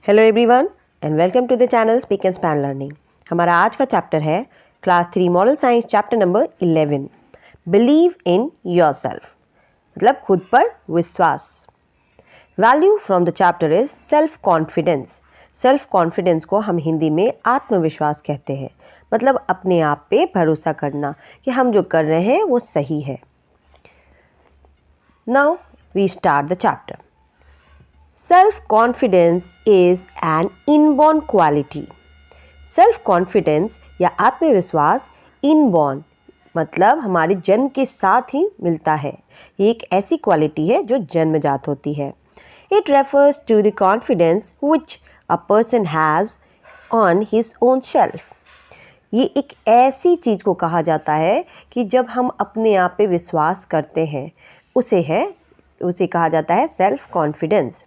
Hello everyone and welcome to the channel speak and span learning. हमारा आज का chapter है class 3 moral science chapter number 11 believe in yourself, मतलब खुद पर विश्वास। Value from the chapter is self confidence. Self confidence को हम हिंदी में आत्मविश्वास कहते हैं, मतलब अपने आप पे भरोसा करना कि हम जो कर रहे हैं वो सही है। Now we start the chapter. Self-confidence is an inborn quality. Self-confidence या आत्मविश्वास inborn मतलब हमारे जन्म के साथ ही मिलता है। ये एक ऐसी क्वालिटी है जो जन्मजात होती है। It refers to the confidence which a person has on his own self. ये एक ऐसी चीज़ को कहा जाता है कि जब हम अपने आप पे विश्वास करते हैं उसे कहा जाता है self confidence.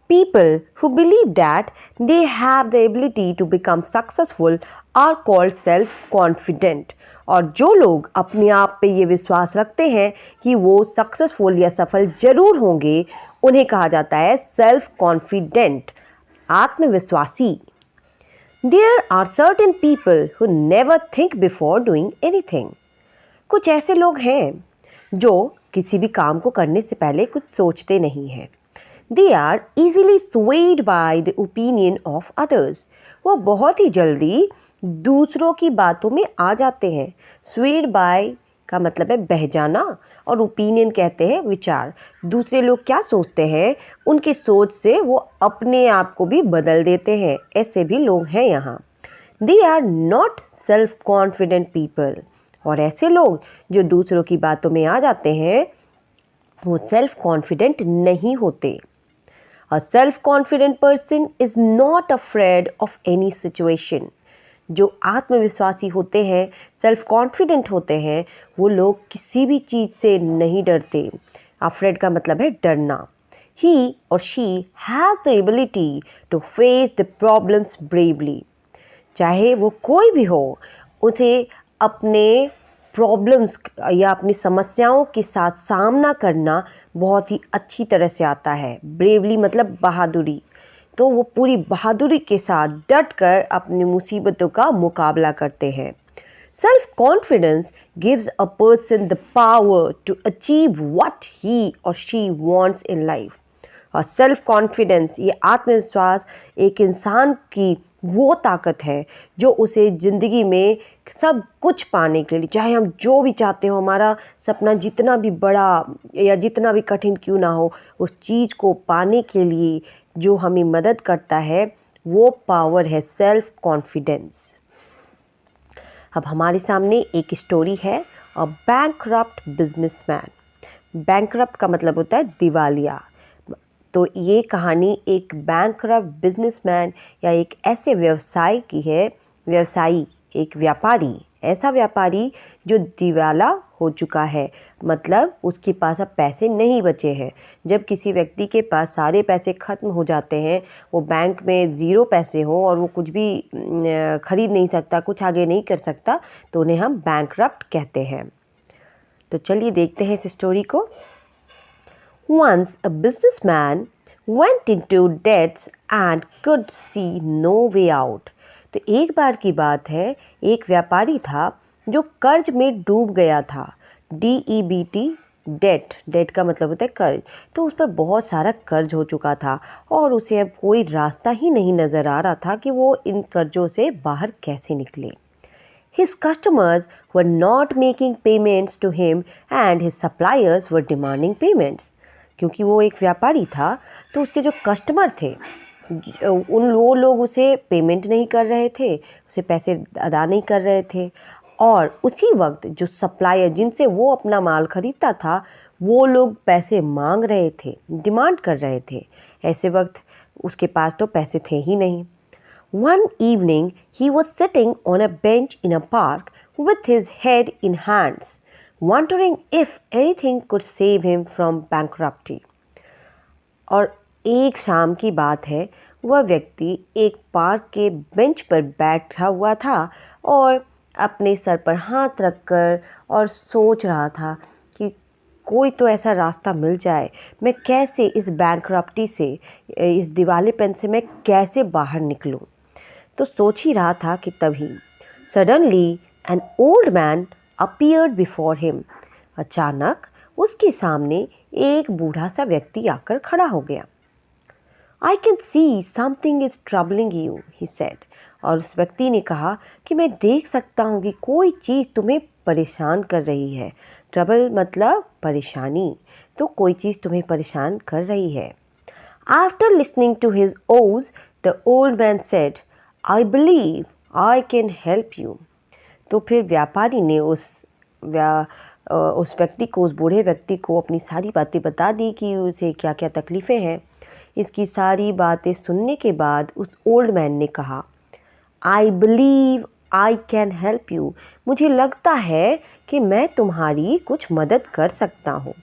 People who believe that they have the ability to become successful are called self-confident. और जो लोग अपने आप पे ये विश्वास रखते हैं कि वो सक्सेसफुल या सफल जरूर होंगे, उन्हें कहा जाता है सेल्फ कॉन्फिडेंट, आत्मविश्वासी। There are certain people who never think before doing anything. कुछ ऐसे लोग हैं जो किसी भी काम को करने से पहले कुछ सोचते नहीं हैं। They are easily swayed by the opinion of others. वो बहुत ही जल्दी दूसरों की बातों में आ जाते हैं। Swayed by का मतलब है बह जाना, और opinion कहते हैं विचार। दूसरे लोग क्या सोचते हैं, उनकी सोच से वो अपने आप को भी बदल देते हैं। ऐसे भी लोग हैं यहाँ। They are not self-confident people. और ऐसे लोग जो दूसरों की बातों में आ जाते हैं, वो सेल्फ कॉन्फिडेंट नहीं होते। A self-confident person is not afraid of any situation. जो आत्मविश्वासी होते हैं, सेल्फ कॉन्फिडेंट होते हैं, वो लोग किसी भी चीज़ से नहीं डरते। Afraid का मतलब है डरना। He or she has the ability to face the problems bravely. चाहे वो कोई भी हो, उसे अपने प्रॉब्लम्स या अपनी समस्याओं के साथ सामना करना बहुत ही अच्छी तरह से आता है। ब्रेवली मतलब बहादुरी, तो वो पूरी बहादुरी के साथ डट कर अपनी मुसीबतों का मुकाबला करते हैं। Self confidence gives a person the power to achieve what he or she wants in life. और सेल्फ कॉन्फिडेंस, ये आत्मविश्वास एक इंसान की वो ताकत है जो उसे ज़िंदगी में सब कुछ पाने के लिए, चाहे हम जो भी चाहते हो, हमारा सपना जितना भी बड़ा या जितना भी कठिन क्यों ना हो, उस चीज़ को पाने के लिए जो हमें मदद करता है, वो पावर है सेल्फ कॉन्फिडेंस। अब हमारे सामने एक स्टोरी है, अ बैंकरप्ट बिजनेसमैन। बैंकरप्ट का मतलब होता है दिवालिया। तो ये कहानी एक बैंकरप्ट बिजनेसमैन या एक ऐसे व्यवसाय की है, एक व्यापारी, ऐसा व्यापारी जो दिवाला हो चुका है, मतलब उसके पास अब पैसे नहीं बचे हैं। जब किसी व्यक्ति के पास सारे पैसे ख़त्म हो जाते हैं, वो बैंक में ज़ीरो पैसे हो और वो कुछ भी ख़रीद नहीं सकता, कुछ आगे नहीं कर सकता, तो उन्हें हम बैंकरप्ट कहते हैं। तो चलिए देखते हैं इस स्टोरी को। Once a businessman went into debts and could see no way out. तो एक बार की बात है, एक व्यापारी था जो कर्ज में डूब गया था। DEBT, डेट का मतलब होता है कर्ज। तो उस पर बहुत सारा कर्ज हो चुका था और उसे अब कोई रास्ता ही नहीं नज़र आ रहा था कि वो इन कर्जों से बाहर कैसे निकले। His customers were not making payments to him and his suppliers were demanding payments. क्योंकि वो एक व्यापारी था, तो उसके जो कस्टमर थे वो लोग उसे पेमेंट नहीं कर रहे थे, उसे पैसे अदा नहीं कर रहे थे, और उसी वक्त जो सप्लायर जिनसे वो अपना माल खरीदता था, वो लोग पैसे मांग रहे थे, डिमांड कर रहे थे। ऐसे वक्त उसके पास तो पैसे थे ही नहीं। One evening he was sitting on a bench in a park with his head in hands, wondering if anything could save him from bankruptcy. और एक शाम की बात है, वह व्यक्ति एक पार्क के बेंच पर बैठा हुआ था और अपने सर पर हाथ रखकर और सोच रहा था कि कोई तो ऐसा रास्ता मिल जाए, मैं कैसे इस बैंकरप्टी से, इस दिवालेपन से मैं कैसे बाहर निकलूं। तो सोच ही रहा था कि तभी suddenly an old man appeared before him. अचानक उसके सामने एक बूढ़ा सा व्यक्ति आकर खड़ा हो गया। I can see something is troubling you, he said. और उस व्यक्ति ने कहा कि मैं देख सकता हूँ कि कोई चीज़ तुम्हें परेशान कर रही है। ट्रबल मतलब परेशानी, तो कोई चीज़ तुम्हें परेशान कर रही है। After listening to his oaths, the old man said, I believe I can help you. तो फिर व्यापारी ने उस व्यक्ति को, उस बूढ़े व्यक्ति को अपनी सारी बातें बता दी कि उसे क्या क्या तकलीफ़ें हैं। इसकी सारी बातें सुनने के बाद उस ओल्ड मैन ने कहा, I believe I can help you. मुझे लगता है कि मैं तुम्हारी कुछ मदद कर सकता हूँ।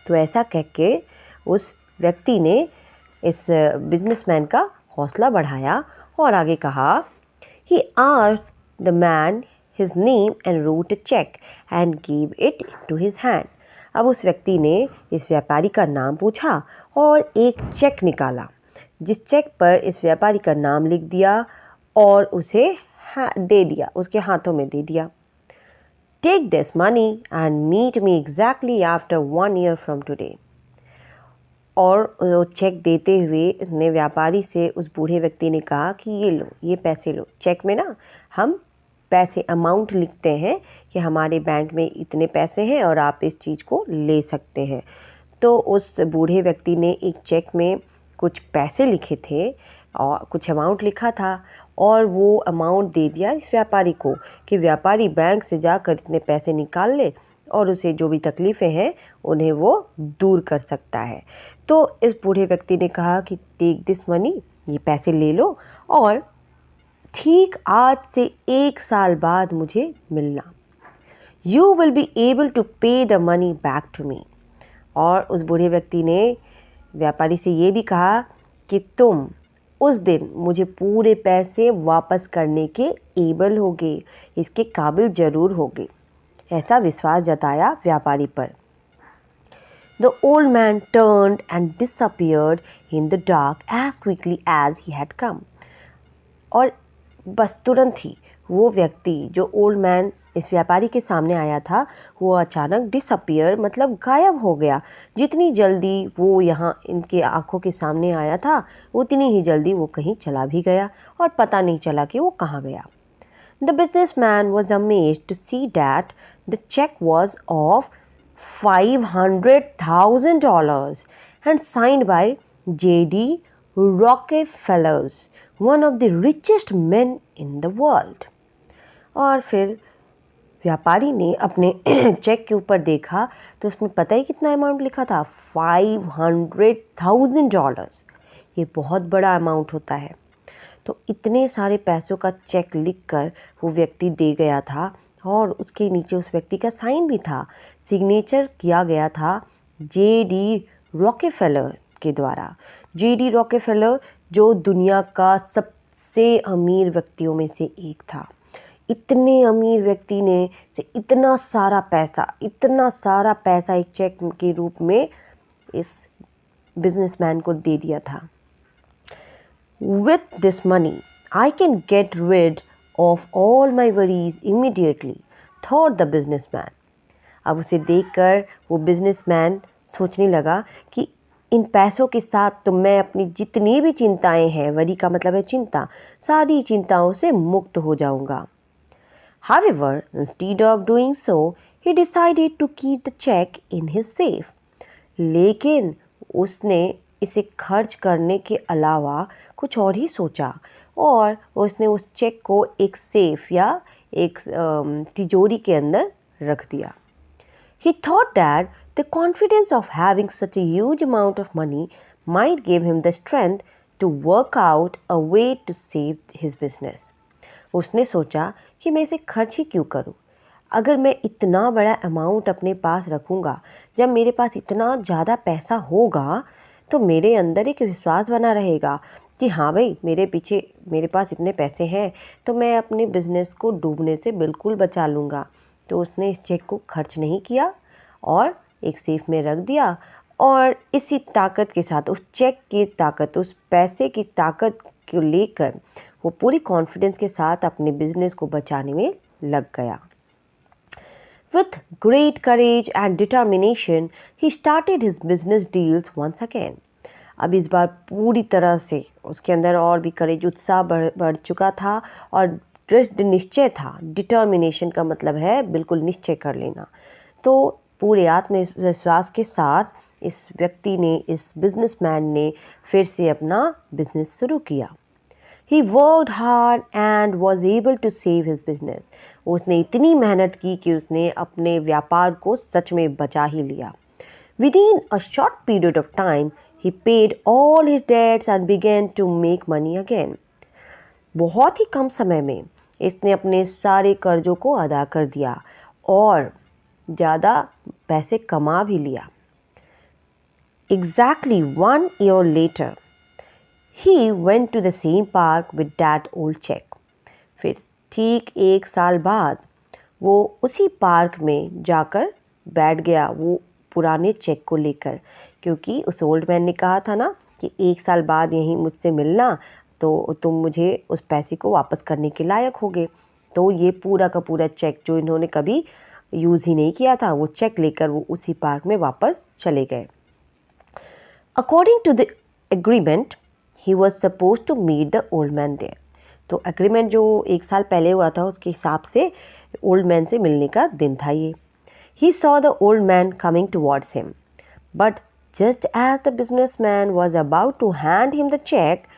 तो ऐसा कह के उस व्यक्ति ने इस बिजनेसमैन का हौसला बढ़ाया और आगे कहा, he asked the man his name and wrote a check and gave it to his hand. अब उस व्यक्ति ने इस व्यापारी का नाम पूछा और एक चेक निकाला, जिस चेक पर इस व्यापारी का नाम लिख दिया और उसे दे दिया, उसके हाथों में दे दिया। Take this money and meet me exactly after 1 year from today. और वो चेक देते हुए ने व्यापारी से उस बूढ़े व्यक्ति ने कहा कि ये लो, ये पैसे लो। चेक में ना हम पैसे अमाउंट लिखते हैं कि हमारे बैंक में इतने पैसे हैं और आप इस चीज़ को ले सकते हैं। तो उस बूढ़े व्यक्ति ने एक चेक में कुछ पैसे लिखे थे और कुछ अमाउंट लिखा था और वो अमाउंट दे दिया इस व्यापारी को कि व्यापारी बैंक से जाकर इतने पैसे निकाल ले और उसे जो भी तकलीफ़ें हैं उन्हें वो दूर कर सकता है। तो इस बूढ़े व्यक्ति ने कहा कि टेक दिस मनी, ये पैसे ले लो और ठीक आज से 1 साल बाद मुझे मिलना। You will be able to pay the money back to me. और उस बूढ़े व्यक्ति ने व्यापारी से ये भी कहा कि तुम उस दिन मुझे पूरे पैसे वापस करने के एबल होगे, इसके काबिल ज़रूर होगे। ऐसा विश्वास जताया व्यापारी पर। The old man turned and disappeared in the dark as quickly as he had come. और बस तुरंत ही वो व्यक्ति जो ओल्ड मैन इस व्यापारी के सामने आया था वो अचानक डिसअपियर मतलब गायब हो गया। जितनी जल्दी वो यहाँ इनके आंखों के सामने आया था उतनी ही जल्दी वो कहीं चला भी गया और पता नहीं चला कि वो कहाँ गया। The businessman was amazed to see that the check was of $500,000 and signed by J.D. Rockefeller, one of the richest men in the world. और फिर व्यापारी ने अपने चेक के ऊपर देखा तो उसमें पता ही कितना अमाउंट लिखा था, $500,000। ये बहुत बड़ा अमाउंट होता है। तो इतने सारे पैसों का चेक लिखकर वो व्यक्ति दे गया था और उसके नीचे उस व्यक्ति का साइन भी था। सिग्नेचर किया गया था J.D. रॉकेफेलर के द्वारा। J.D. रॉकेफेलर जो दुनिया का सबसे अमीर व्यक्तियों में से एक था। इतने अमीर व्यक्ति ने से इतना सारा पैसा एक चेक के रूप में इस बिजनेसमैन को दे दिया था। With this money, I can get rid of all my worries immediately, thought the businessman. अब उसे देखकर वो बिजनेसमैन सोचने लगा कि इन पैसों के साथ तो मैं अपनी जितनी भी चिंताएं हैं, वरी का मतलब है चिंता, सारी चिंताओं से मुक्त हो जाऊंगा। However, instead of doing so, he decided to keep the check in his safe. लेकिन उसने इसे खर्च करने के अलावा कुछ और ही सोचा और उसने उस चेक को एक सेफ या एक तिजोरी के अंदर रख दिया। He thought that the confidence of having such a huge amount of money might give him the strength to work out a way to save his business. उसने सोचा कि मैं इसे खर्च ही क्यों करूं? अगर मैं इतना बड़ा अमाउंट अपने पास रखूंगा, जब मेरे पास इतना ज़्यादा पैसा होगा तो मेरे अंदर एक विश्वास बना रहेगा कि हाँ भाई मेरे पास इतने पैसे हैं तो मैं अपने बिज़नेस को डूबने से बिल्कुल बचा लूँगा। तो उसने इस चेक को खर्च नहीं किया और एक सेफ में रख दिया और इसी ताकत के साथ, उस चेक की ताकत, उस पैसे की ताकत को लेकर वो पूरी कॉन्फिडेंस के साथ अपने बिजनेस को बचाने में लग गया। With great courage and determination, he started his business deals once again. अब इस बार पूरी तरह से उसके अंदर और भी करेज, उत्साह बढ़ चुका था और दृढ़ निश्चय था। डिटर्मिनेशन का मतलब है बिल्कुल निश्चय कर लेना। तो पूरे आत्मविश्वास के साथ इस व्यक्ति ने, इस बिजनेसमैन ने फिर से अपना बिजनेस शुरू किया। He worked hard and was able to save his business. उसने इतनी मेहनत की कि उसने अपने व्यापार को सच में बचा ही लिया। Within a short period of time, he paid all his debts and began to make money again. बहुत ही कम समय में इसने अपने सारे कर्जों को अदा कर दिया और ज़्यादा पैसे कमा भी लिया। Exactly 1 year later, he went to the same park with that old check. फिर ठीक 1 साल बाद वो उसी पार्क में जाकर बैठ गया वो पुराने चेक को लेकर, क्योंकि उस ओल्ड मैन ने कहा था ना कि 1 साल बाद यहीं मुझसे मिलना तो तुम मुझे उस पैसे को वापस करने के लायक होगे। तो ये पूरा का पूरा चेक जो इन्होंने कभी यूज़ ही नहीं किया था, वो चेक लेकर वो उसी पार्क में वापस चले गए। According to the agreement, he was supposed to meet the old man there. तो एग्रीमेंट जो 1 साल पहले हुआ था उसके हिसाब से ओल्ड मैन से मिलने का दिन था ये। He saw the old man coming towards him, but just as the businessman was about to hand him the check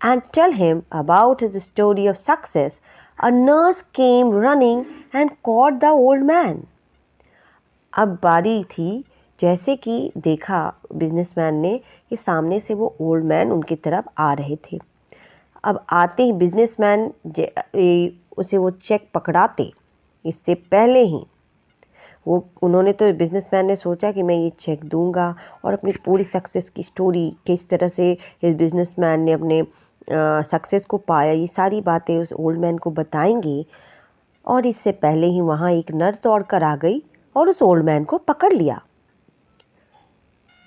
and tell him about his story of success, a nurse came running and caught the old man. अब बारी थी, जैसे कि देखा businessman ने कि सामने से वो ओल्ड मैन उनकी तरफ आ रहे थे। अब आते ही बिजनेसमैन उसे वो चेक पकड़ाते, इससे पहले ही उन्होंने तो बिजनेसमैन ने सोचा कि मैं ये चेक दूंगा और अपनी पूरी सक्सेस की स्टोरी, किस तरह से इस बिजनेसमैन ने अपने सक्सेस को पाया, ये सारी बातें उस ओल्ड मैन को बताएंगे। और इससे पहले ही वहाँ एक नर्स दौड़ कर आ गई और उस ओल्ड मैन को पकड़ लिया।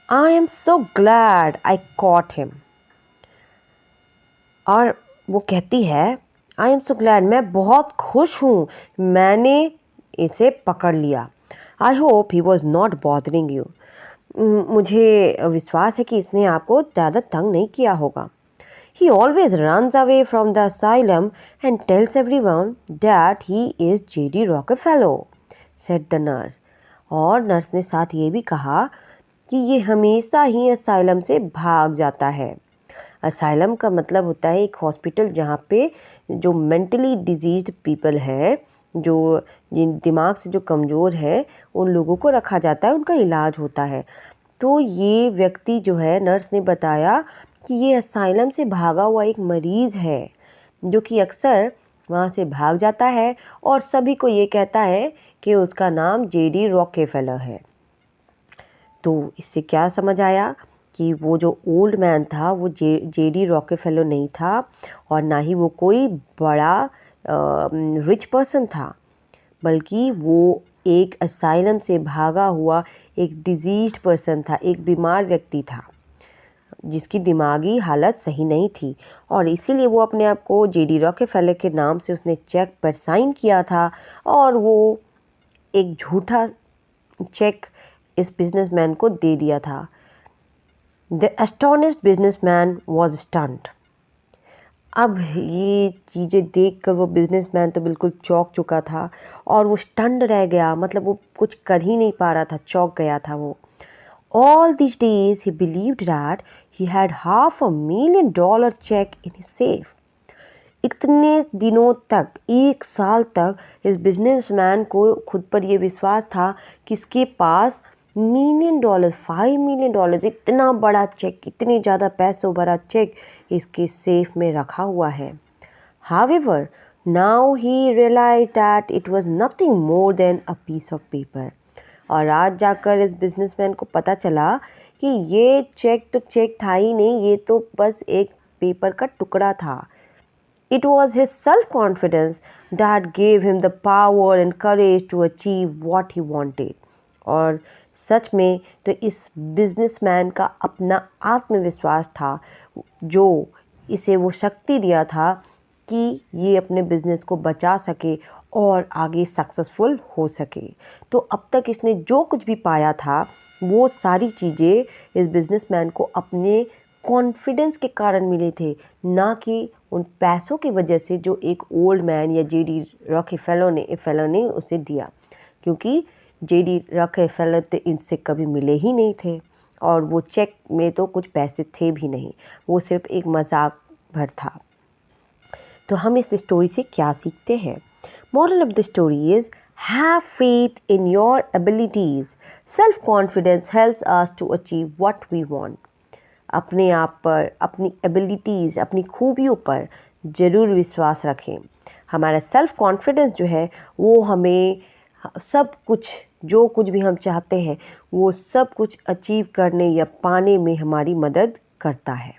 I am so glad I caught him. और वो कहती है I am so glad, मैं बहुत खुश हूँ मैंने इसे पकड़ लिया। I hope he was not bothering you. मुझे विश्वास है कि इसने आपको ज़्यादा तंग नहीं किया होगा। He always runs away from the asylum and tells everyone that he is J.D. Rockefeller, said the nurse. और नर्स ने साथ ये भी कहा कि ये हमेशा ही असाइलम से भाग जाता है। असाइलम का मतलब होता है एक हॉस्पिटल जहाँ पे जो मेंटली डिजीज्ड पीपल है, जो दिमाग से जो कमज़ोर है, उन लोगों को रखा जाता है, उनका इलाज होता है। तो ये व्यक्ति जो है, नर्स ने बताया कि ये असाइलम से भागा हुआ एक मरीज़ है जो कि अक्सर वहाँ से भाग जाता है और सभी को ये कहता है कि उसका नाम J.D. रॉकेफेलर है। तो इससे क्या समझ आया कि वो जो ओल्ड मैन था वो J.D. रॉकेफेलर नहीं था और ना ही वो कोई बड़ा रिच पर्सन था, बल्कि वो एक असाइलम से भागा हुआ एक डिजीज्ड पर्सन था, एक बीमार व्यक्ति था जिसकी दिमागी हालत सही नहीं थी। और इसीलिए वो अपने आप को J.D. रॉकेफेलर के नाम से उसने चेक पर साइन किया था और वो एक झूठा चेक इस बिजनेसमैन को दे दिया था। The astonished businessman was stunned. अब ये चीज़ें देखकर वो बिजनेसमैन तो बिल्कुल चौंक चुका था और वो स्टन्ड रह गया, मतलब वो कुछ कर ही नहीं पा रहा था, चौंक गया था वो। All these days he believed that he had $500,000 check in his safe. इतने दिनों तक, 1 साल तक इस बिजनेसमैन को खुद पर ये विश्वास था कि इसके पास $1 million, $5 million, इतना बड़ा चेक, इतने ज़्यादा पैसों भरा चेक इसके सेफ में रखा हुआ है। However, now he realized that it was nothing more than a piece of paper. और आज जाकर इस बिजनेसमैन को पता चला कि ये चेक तो चेक था ही नहीं, ये तो बस एक पेपर का टुकड़ा था। It was his self-confidence that gave him the power and courage to achieve what he wanted. और सच में तो इस बिजनेसमैन का अपना आत्मविश्वास था जो इसे वो शक्ति दिया था कि ये अपने बिजनेस को बचा सके और आगे सक्सेसफुल हो सके। तो अब तक इसने जो कुछ भी पाया था वो सारी चीज़ें इस बिजनेसमैन को अपने कॉन्फिडेंस के कारण मिले थे, ना कि उन पैसों की वजह से जो एक ओल्ड मैन या जेडी रॉकफेलर ने उसे दिया, क्योंकि जेडी रॉकफेलर तो इनसे कभी मिले ही नहीं थे और वो चेक में तो कुछ पैसे थे भी नहीं, वो सिर्फ एक मजाक भर था। तो हम इस स्टोरी से क्या सीखते हैं? Moral of the story is have faith in your abilities. Self confidence helps us to achieve what we want. अपने आप पर, अपनी एबिलिटीज़, अपनी खूबियों पर ज़रूर विश्वास रखें। हमारा सेल्फ कॉन्फिडेंस जो है वो हमें सब कुछ, जो कुछ भी हम चाहते हैं वो सब कुछ अचीव करने या पाने में हमारी मदद करता है।